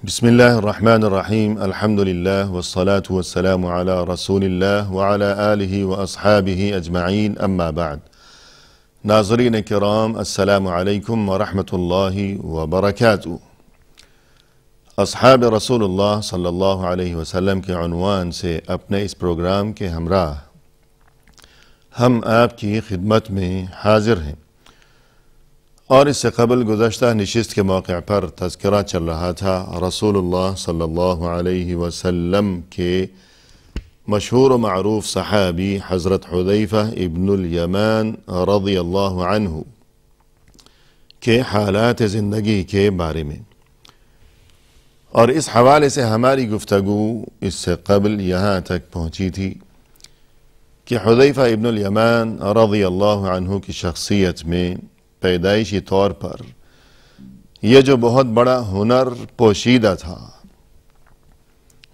بسم الله الرحمن الرحیم الحمد للہ والصلاة والسلام علی رسول اللہ وعلی آلہ واصحابہ اجمعین اما بعد۔ ناظرین کرام، السلام علیکم ورحمۃ اللہ وبرکاتہ۔ اصحاب رسول اللہ صلی اللہ علیہ وسلم کے عنوان سے اپنے اس پروگرام کے ہمراہ ہم آپ کی خدمت میں حاضر ہیں، اور اس سے قبل گزشتہ نشست کے موقع پر تذکرہ چل رہا تھا رسول اللہ صلی اللہ علیہ وسلم کے مشہور و معروف صحابی حضرت حذیفہ ابن الیمان رضی اللہ عنہ کے حالات زندگی کے بارے میں، اور اس حوالے سے ہماری گفتگو اس سے قبل یہاں تک پہنچی تھی کہ حذیفہ ابن الیمان رضی اللہ عنہ کی شخصیت میں پیدائشی طور پر یہ جو بہت بڑا ہنر پوشیدہ تھا،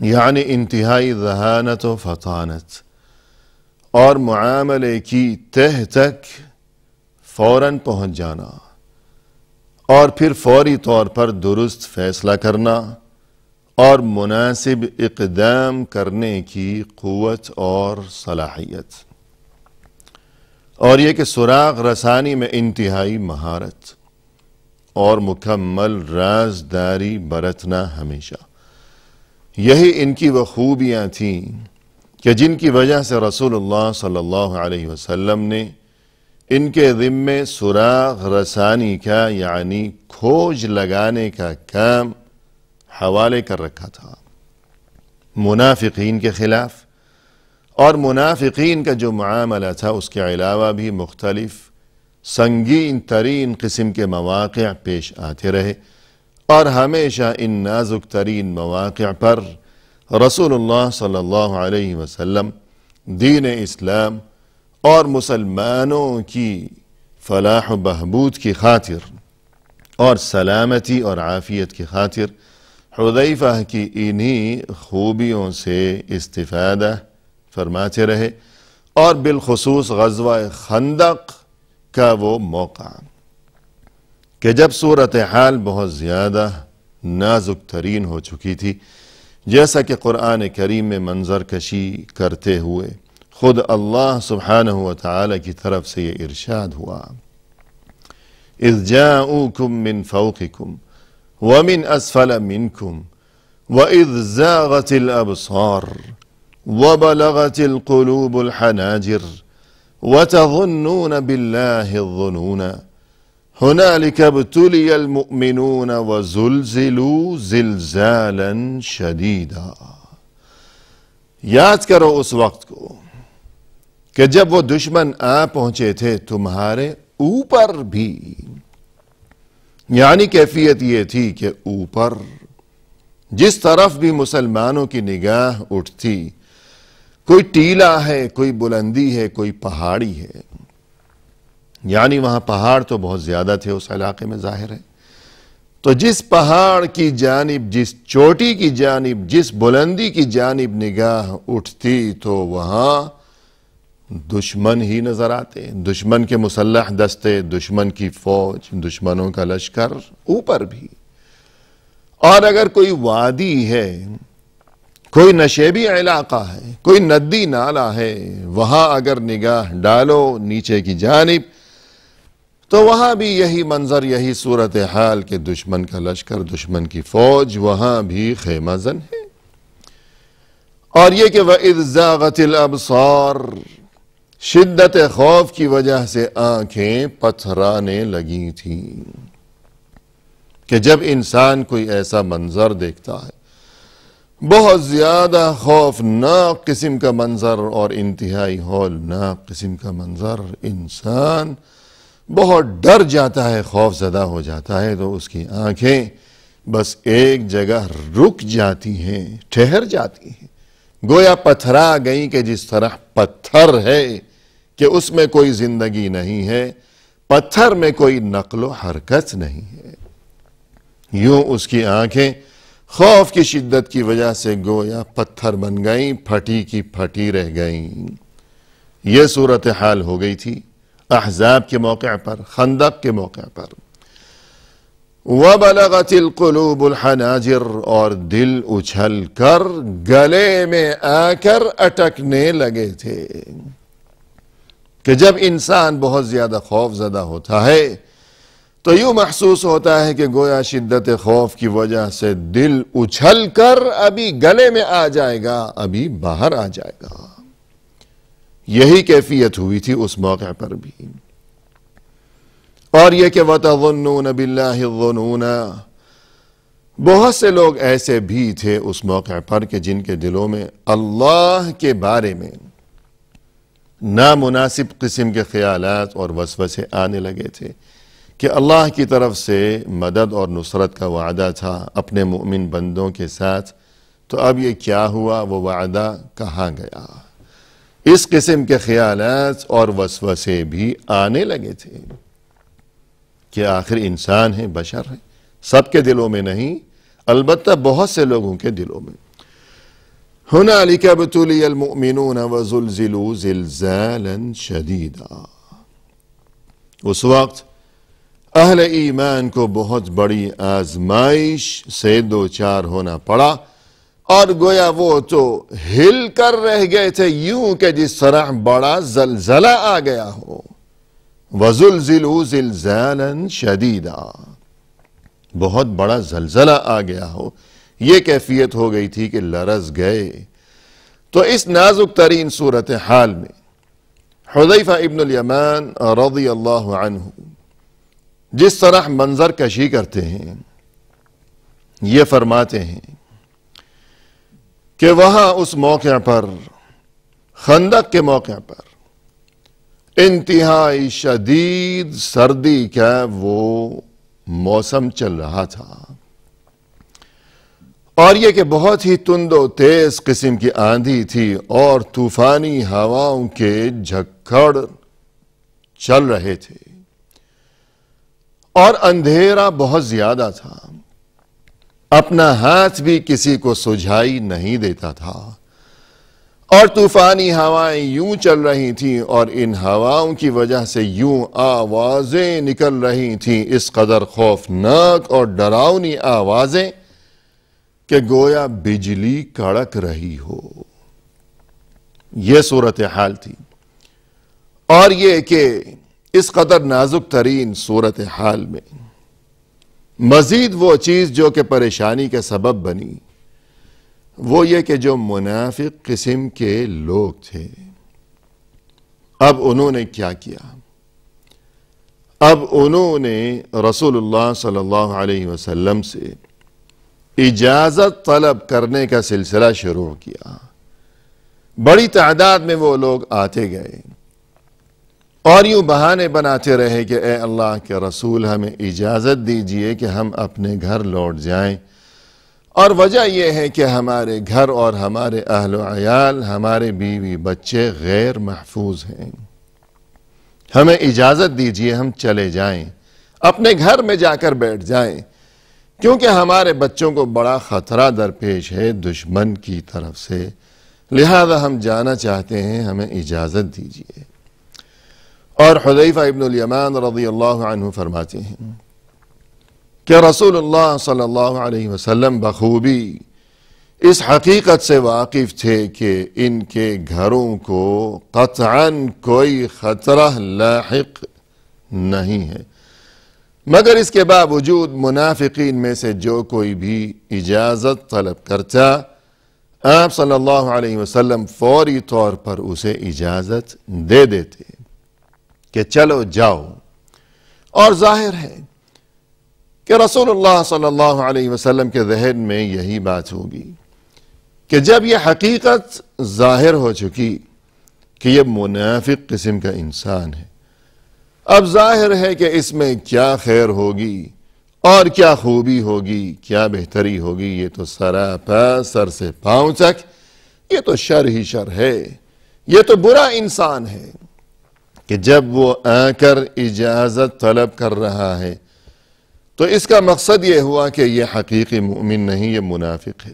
یعنی انتہائی ذہانت و فطانت اور معاملے کی تہ تک فوراً پہنچ جانا اور پھر فوری طور پر درست فیصلہ کرنا اور مناسب اقدام کرنے کی قوت اور صلاحیت، اور یہ کہ سراغ رسانی میں انتہائی مہارت اور مکمل رازداری برتنا ہمیشہ، یہی ان کی وہ خوبیاں تھیں کہ جن کی وجہ سے رسول اللہ صلی اللہ علیہ وسلم نے ان کے ذمے سراغ رسانی کا یعنی کھوج لگانے کا کام حوالے کر رکھا تھا منافقین کے خلاف، اور منافقین کا جو معاملہ تھا اس کے علاوہ بھی مختلف سنگین ترین قسم کے مواقع پیش آتے رہے، اور ہمیشہ ان نازک ترین مواقع پر رسول اللہ صلی اللہ علیہ وسلم دین اسلام اور مسلمانوں کی فلاح و بہبود کی خاطر اور سلامتی اور عافیت کی خاطر حذیفہ کی انہی خوبیوں سے استفادہ فرماتے رہے، اور بالخصوص غزوہ خندق کا وہ موقع کہ جب صورتحال بہت زیادہ نازک ترین ہو چکی تھی، جیسا کہ قرآن کریم میں منظر کشی کرتے ہوئے خود اللہ سبحانہ وتعالی کی طرف سے یہ ارشاد ہوا، اذ جاؤوکم من فوقکم ومن اسفل منکم واذ زاغت الابصار وبلغت القلوب الحناجر وتظنون بالله الظنون هنالك ابتلي المؤمنون وزلزلوا زلزالا شديدا۔ یاد کرو اس وقت کو کہ جب وہ دشمن آ پہنچے تھے تمہارے اوپر بھی، یعنی کیفیت یہ تھی کہ اوپر جس طرف بھی مسلمانوں کی نگاہ اٹھتی، کوئی ٹیلا ہے، کوئی بلندی ہے، کوئی پہاڑی ہے، یعنی وہاں پہاڑ تو بہت زیادہ تھے اس علاقے میں ظاہر ہے، تو جس پہاڑ کی جانب، جس چوٹی کی جانب، جس بلندی کی جانب نگاہ اٹھتی تو وہاں دشمن ہی نظر آتے، دشمن کے مسلح دستے، دشمن کی فوج، دشمنوں کا لشکر اوپر بھی۔ اور اگر کوئی وادی ہے، کوئی نشیبی علاقہ ہے، کوئی ندی نالہ ہے، وہاں اگر نگاہ ڈالو نیچے کی جانب تو وہاں بھی یہی منظر، یہی صورتحال کہ دشمن کا لشکر، دشمن کی فوج وہاں بھی خیمہ زن ہے۔ اور یہ کہ وَإِذْ زَاغَتِ الْأَبْصَارِ، شدت خوف کی وجہ سے آنکھیں پتھرانے لگی تھیں، کہ جب انسان کوئی ایسا منظر دیکھتا ہے، بہت زیادہ خوفناک قسم کا منظر اور انتہائی ہولناک قسم کا منظر، انسان بہت ڈر جاتا ہے، خوف زدہ ہو جاتا ہے، تو اس کی آنکھیں بس ایک جگہ رک جاتی ہیں، ٹھہر جاتی ہیں، گویا پتھرا گئی، کہ جس طرح پتھر ہے کہ اس میں کوئی زندگی نہیں ہے، پتھر میں کوئی نقل و حرکت نہیں ہے، یوں اس کی آنکھیں خوف کی شدت کی وجہ سے گویا پتھر بن گئیں، پھٹی کی پھٹی رہ گئیں۔ یہ صورتحال ہو گئی تھی احزاب کے موقع پر، خندق کے موقع پر۔ وَبَلَغَتِ الْقُلُوبُ الْحَنَاجِرَ اور دل اچھل کر گلے میں آ کر اٹکنے لگے تھے کہ جب انسان بہت زیادہ خوف زدہ ہوتا ہے تو یوں محسوس ہوتا ہے کہ گویا شدت خوف کی وجہ سے دل اچھل کر ابھی گلے میں آ جائے گا، ابھی باہر آ جائے گا۔ یہی کیفیت ہوئی تھی اس موقع پر بھی۔ اور یہ کہ وَتَظُنُّونَ بِاللَّهِ الظُّنُونَ، بہت سے لوگ ایسے بھی تھے اس موقع پر کہ جن کے دلوں میں اللہ کے بارے میں نامناسب قسم کے خیالات اور وسوسے آنے لگے تھے کہ اللہ کی طرف سے مدد اور نصرت کا وعدہ تھا اپنے مؤمن بندوں کے ساتھ، تو اب یہ کیا ہوا، وہ وعدہ کہاں گیا؟ اس قسم کے خیالات اور وسوسے بھی آنے لگے تھے کہ آخر انسان ہے، بشر ہے، سب کے دلوں میں نہیں، البتہ بہت سے لوگوں کے دلوں میں۔ هُنَالِكَ ابْتُلِيَ الْمُؤْمِنُونَ وَزُلْزِلُوا زِلْزَالًا شَدِيدًا، اس وقت اہل ایمان کو بہت بڑی آزمائش سے دوچار ہونا پڑا، اور گویا وہ تو ہل کر رہ گئے تھے یوں کہ جس طرح بڑا زلزلہ آ گیا ہو۔ وَزُلْزِلُوا زِلْزَالًا شَدِيدًا، بہت بڑا زلزلہ آ گیا ہو، یہ کیفیت ہو گئی تھی کہ لرز گئے۔ تو اس نازک ترین صورتحال میں حذیفہ ابن الیمان رضی اللہ عنہ جس طرح منظر کشی کرتے ہیں، یہ فرماتے ہیں کہ وہاں اس موقع پر، خندق کے موقع پر، انتہائی شدید سردی کا وہ موسم چل رہا تھا، اور یہ کہ بہت ہی تند و تیز قسم کی آندھی تھی اور طوفانی ہواؤں کے جھکڑ چل رہے تھے، اور اندھیرا بہت زیادہ تھا، اپنا ہاتھ بھی کسی کو سجھائی نہیں دیتا تھا، اور طوفانی ہوائیں یوں چل رہی تھیں اور ان ہواؤں کی وجہ سے یوں آوازیں نکل رہی تھیں، اس قدر خوفناک اور ڈراؤنی آوازیں کہ گویا بجلی کڑک رہی ہو۔ یہ صورتحال تھی، اور یہ کہ اس قدر نازک ترین صورتحال میں مزید وہ چیز جو کہ پریشانی کا سبب بنی، وہ یہ کہ جو منافق قسم کے لوگ تھے، اب انہوں نے کیا کیا؟ اب انہوں نے رسول اللہ صلی اللہ علیہ وسلم سے اجازت طلب کرنے کا سلسلہ شروع کیا۔ بڑی تعداد میں وہ لوگ آتے گئے اور یوں بہانے بناتے رہے کہ اے اللہ کے رسول، ہمیں اجازت دیجئے کہ ہم اپنے گھر لوٹ جائیں، اور وجہ یہ ہے کہ ہمارے گھر اور ہمارے اہل و عیال، ہمارے بیوی بچے غیر محفوظ ہیں، ہمیں اجازت دیجئے ہم چلے جائیں، اپنے گھر میں جا کر بیٹھ جائیں، کیونکہ ہمارے بچوں کو بڑا خطرہ درپیش ہے دشمن کی طرف سے، لہذا ہم جانا چاہتے ہیں، ہمیں اجازت دیجئے۔ اور حذیفہ ابن الیمان رضی اللہ عنہ فرماتے ہیں کہ رسول اللہ صلی اللہ علیہ وسلم بخوبی اس حقیقت سے واقف تھے کہ ان کے گھروں کو قطعاً کوئی خطرہ لاحق نہیں ہے، مگر اس کے باوجود منافقین میں سے جو کوئی بھی اجازت طلب کرتا، آپ صلی اللہ علیہ وسلم فوری طور پر اسے اجازت دے دیتے کہ چلو جاؤ۔ اور ظاہر ہے کہ رسول اللہ صلی اللہ علیہ وسلم کے ذہن میں یہی بات ہوگی کہ جب یہ حقیقت ظاہر ہو چکی کہ یہ منافق قسم کا انسان ہے، اب ظاہر ہے کہ اس میں کیا خیر ہوگی اور کیا خوبی ہوگی، کیا بہتری ہوگی، یہ تو سراپا سر سے پاؤں تک یہ تو شر ہی شر ہے، یہ تو برا انسان ہے کہ جب وہ آ کر اجازت طلب کر رہا ہے تو اس کا مقصد یہ ہوا کہ یہ حقیقی مومن نہیں، یہ منافق ہے،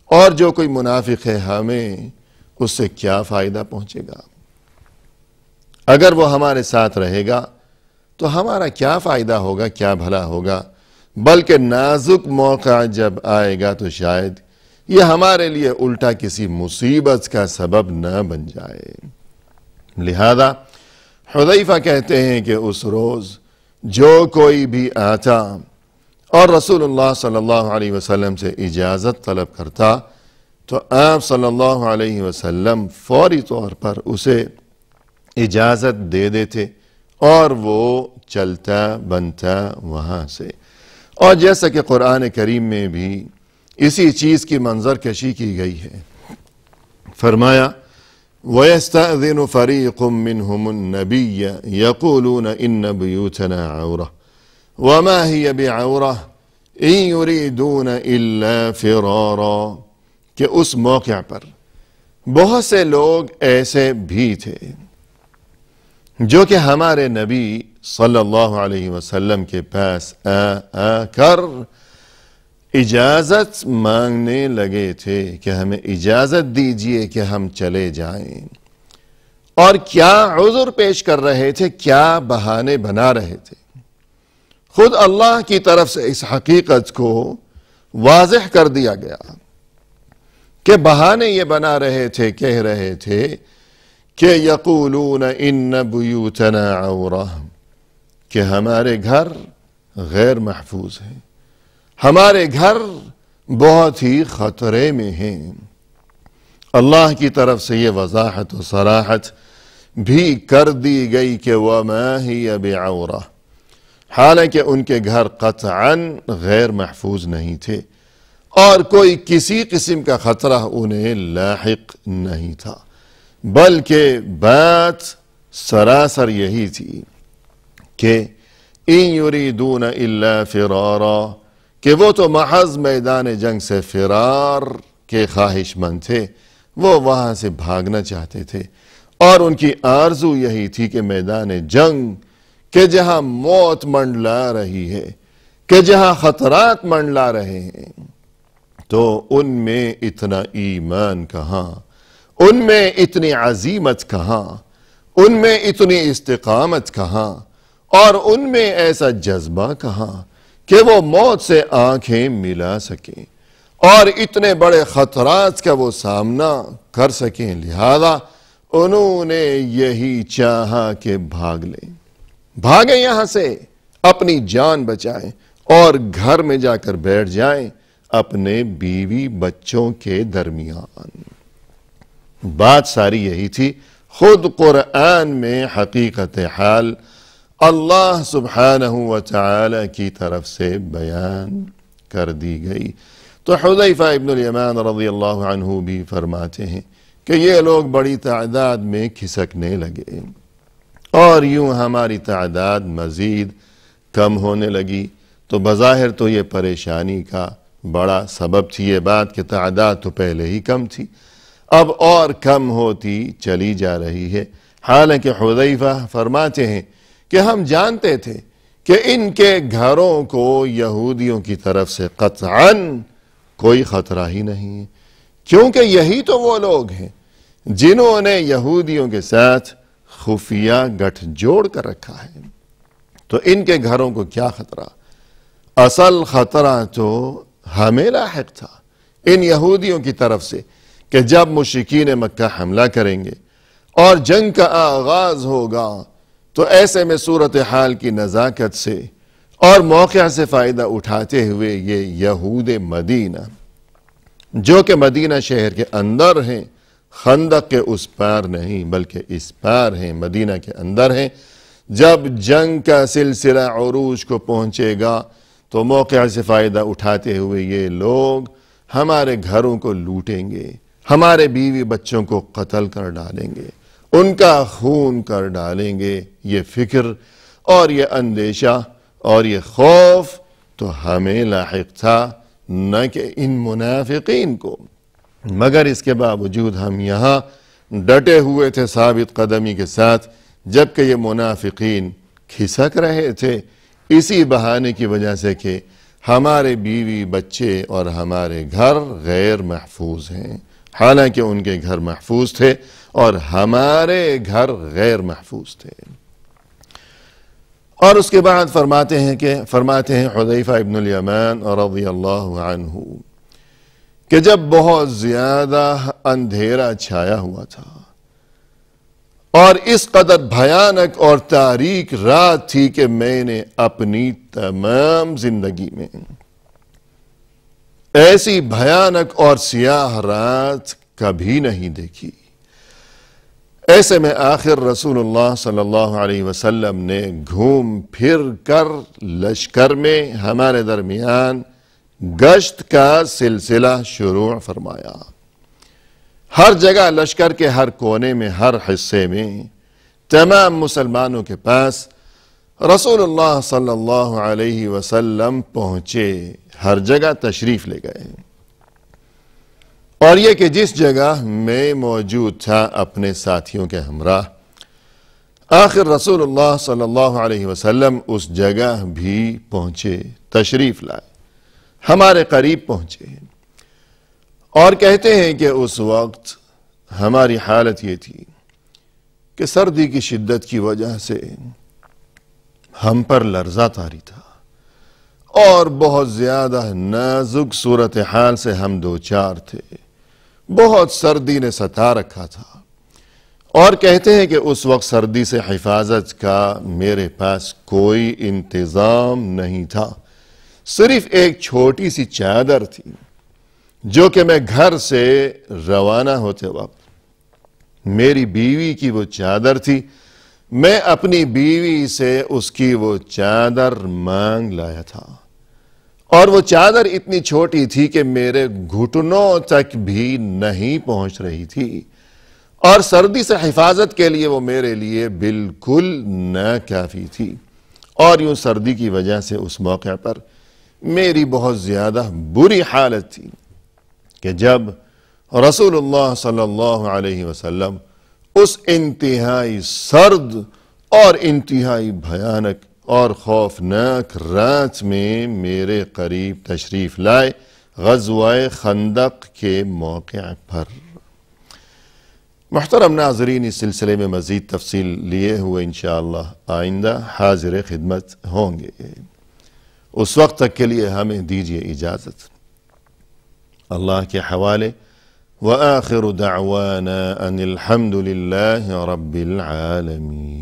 اور جو کوئی منافق ہے ہمیں اس سے کیا فائدہ پہنچے گا؟ اگر وہ ہمارے ساتھ رہے گا تو ہمارا کیا فائدہ ہوگا، کیا بھلا ہوگا؟ بلکہ نازک موقع جب آئے گا تو شاید یہ ہمارے لیے الٹا کسی مصیبت کا سبب نہ بن جائے۔ لہذا حذیفہ کہتے ہیں کہ اس روز جو کوئی بھی آتا اور رسول اللہ صلی اللہ علیہ وسلم سے اجازت طلب کرتا تو آپ صلی اللہ علیہ وسلم فوری طور پر اسے اجازت دے دیتے اور وہ چلتا بنتا وہاں سے۔ اور جیسا کہ قرآن کریم میں بھی اسی چیز کی منظر کشی کی گئی ہے، فرمایا وَيَسْتَأْذِنُ فَرِيقٌ مِّنْهُمُ النَّبِيَّ يَقُولُونَ إِنَّ بُيُوتَنَا عَوْرَةٌ وَمَا هِيَ بِعَوْرَةٍ إِن يُرِيدُونَ إِلَّا فِرَارًا، کہ اس موقع پر بہت سے لوگ ایسے بھی تھے جو کہ ہمارے نبی صلی اللہ علیہ وسلم کے پاس آ کر اجازت مانگنے لگے تھے کہ ہمیں اجازت دیجئے کہ ہم چلے جائیں، اور کیا عذر پیش کر رہے تھے، کیا بہانے بنا رہے تھے۔ خود اللہ کی طرف سے اس حقیقت کو واضح کر دیا گیا کہ بہانے یہ بنا رہے تھے، کہہ رہے تھے کہ یقولون ان بیوتنا عورہ، کہ ہمارے گھر غیر محفوظ ہیں، ہمارے گھر بہت ہی خطرے میں ہیں۔ اللہ کی طرف سے یہ وضاحت و صراحت بھی کر دی گئی کہ وَمَا هِيَ بِعَوْرَةٍ، حالانکہ ان کے گھر قطعاً غیر محفوظ نہیں تھے اور کوئی کسی قسم کا خطرہ انہیں لاحق نہیں تھا، بلکہ بات سراسر یہی تھی کہ إِن يُرِيدُونَ إِلَّا فِرَارًا، کہ وہ تو محض میدان جنگ سے فرار کے خواہش مند تھے، وہ وہاں سے بھاگنا چاہتے تھے، اور ان کی آرزو یہی تھی کہ میدان جنگ کہ جہاں موت منڈلا رہی ہے، کہ جہاں خطرات منڈلا رہے ہیں، تو ان میں اتنا ایمان کہاں، ان میں اتنی عزیمت کہاں، ان میں اتنی استقامت کہاں، اور ان میں ایسا جذبہ کہاں کہ وہ موت سے آنکھیں ملا سکیں اور اتنے بڑے خطرات کا وہ سامنا کر سکیں۔ لہذا انہوں نے یہی چاہا کہ بھاگ لیں، بھاگیں یہاں سے، اپنی جان بچائیں اور گھر میں جا کر بیٹھ جائیں اپنے بیوی بچوں کے درمیان۔ بات ساری یہی تھی، خود قرآن میں حقیقت حال اللہ سبحانہ وتعالی کی طرف سے بیان کر دی گئی۔ تو حذیفہ ابن الیمان رضی اللہ عنہ بھی فرماتے ہیں کہ یہ لوگ بڑی تعداد میں کھسکنے لگے اور یوں ہماری تعداد مزید کم ہونے لگی، تو بظاہر تو یہ پریشانی کا بڑا سبب تھی یہ بات کہ تعداد تو پہلے ہی کم تھی، اب اور کم ہوتی چلی جا رہی ہے۔ حالانکہ حذیفہ فرماتے ہیں کہ ہم جانتے تھے کہ ان کے گھروں کو یہودیوں کی طرف سے قطعاً کوئی خطرہ ہی نہیں ہے، کیونکہ یہی تو وہ لوگ ہیں جنہوں نے یہودیوں کے ساتھ خفیہ گٹھ جوڑ کر رکھا ہے، تو ان کے گھروں کو کیا خطرہ؟ اصل خطرہ تو ہمیں لاحق تھا ان یہودیوں کی طرف سے کہ جب مشرکین مکہ حملہ کریں گے اور جنگ کا آغاز ہوگا تو ایسے میں صورتحال کی نزاکت سے اور موقع سے فائدہ اٹھاتے ہوئے یہ یہود مدینہ جو کہ مدینہ شہر کے اندر ہیں، خندق کے اس پار نہیں بلکہ اس پار ہیں، مدینہ کے اندر ہیں، جب جنگ کا سلسلہ عروج کو پہنچے گا تو موقع سے فائدہ اٹھاتے ہوئے یہ لوگ ہمارے گھروں کو لوٹیں گے، ہمارے بیوی بچوں کو قتل کر ڈالیں گے، ان کا خون کر ڈالیں گے۔ یہ فکر اور یہ اندیشہ اور یہ خوف تو ہمیں لاحق تھا، نہ کہ ان منافقین کو، مگر اس کے باوجود ہم یہاں ڈٹے ہوئے تھے ثابت قدمی کے ساتھ، جبکہ یہ منافقین کھسک رہے تھے اسی بہانے کی وجہ سے کہ ہمارے بیوی بچے اور ہمارے گھر غیر محفوظ ہیں، حالانکہ ان کے گھر محفوظ تھے اور ہمارے گھر غیر محفوظ تھے۔ اور اس کے بعد فرماتے ہیں حذیفہ ابن الیمان رضی اللہ عنہ کہ جب بہت زیادہ اندھیرا چھایا ہوا تھا اور اس قدر بھیانک اور تاریک رات تھی کہ میں نے اپنی تمام زندگی میں ایسی بھیانک اور سیاہ رات کبھی نہیں دیکھی۔ ایسے میں آخر رسول اللہ صلی اللہ علیہ وسلم نے گھوم پھر کر لشکر میں ہمارے درمیان گشت کا سلسلہ شروع فرمایا۔ ہر جگہ لشکر کے ہر کونے میں، ہر حصے میں تمام مسلمانوں کے پاس رسول اللہ صلی اللہ علیہ وسلم پہنچے، ہر جگہ تشریف لے گئے۔ اور یہ کہ جس جگہ میں موجود تھا اپنے ساتھیوں کے ہمراہ، آخر رسول اللہ صلی اللہ علیہ وسلم اس جگہ بھی پہنچے، تشریف لائے، ہمارے قریب پہنچے۔ اور کہتے ہیں کہ اس وقت ہماری حالت یہ تھی کہ سردی کی شدت کی وجہ سے ہم پر لرزہ طاری تھا اور بہت زیادہ نازک صورتحال سے ہم دوچار تھے، بہت سردی نے ستا رکھا تھا۔ اور کہتے ہیں کہ اس وقت سردی سے حفاظت کا میرے پاس کوئی انتظام نہیں تھا، صرف ایک چھوٹی سی چادر تھی جو کہ میں گھر سے روانہ ہوتے وقت میری بیوی کی وہ چادر تھی، میں اپنی بیوی سے اس کی وہ چادر مانگ لایا تھا، اور وہ چادر اتنی چھوٹی تھی کہ میرے گھٹنوں تک بھی نہیں پہنچ رہی تھی، اور سردی سے حفاظت کے لیے وہ میرے لیے بالکل ناکافی تھی۔ اور یوں سردی کی وجہ سے اس موقع پر میری بہت زیادہ بری حالت تھی کہ جب رسول اللہ صلی اللہ علیہ وسلم اس انتہائی سرد اور انتہائی بھیانک اور خوفناک رات میں میرے قریب تشریف لائے، غزوہ خندق کے موقع پر۔ محترم ناظرین، اس سلسلے میں مزید تفصیل لیے ہوئے انشاءاللہ آئندہ حاضر خدمت ہوں گے۔ اس وقت تک کے لیے ہمیں دیجیے اجازت۔ اللہ کے حوالے وآخر دعوانا ان الحمد للہ رب العالمین۔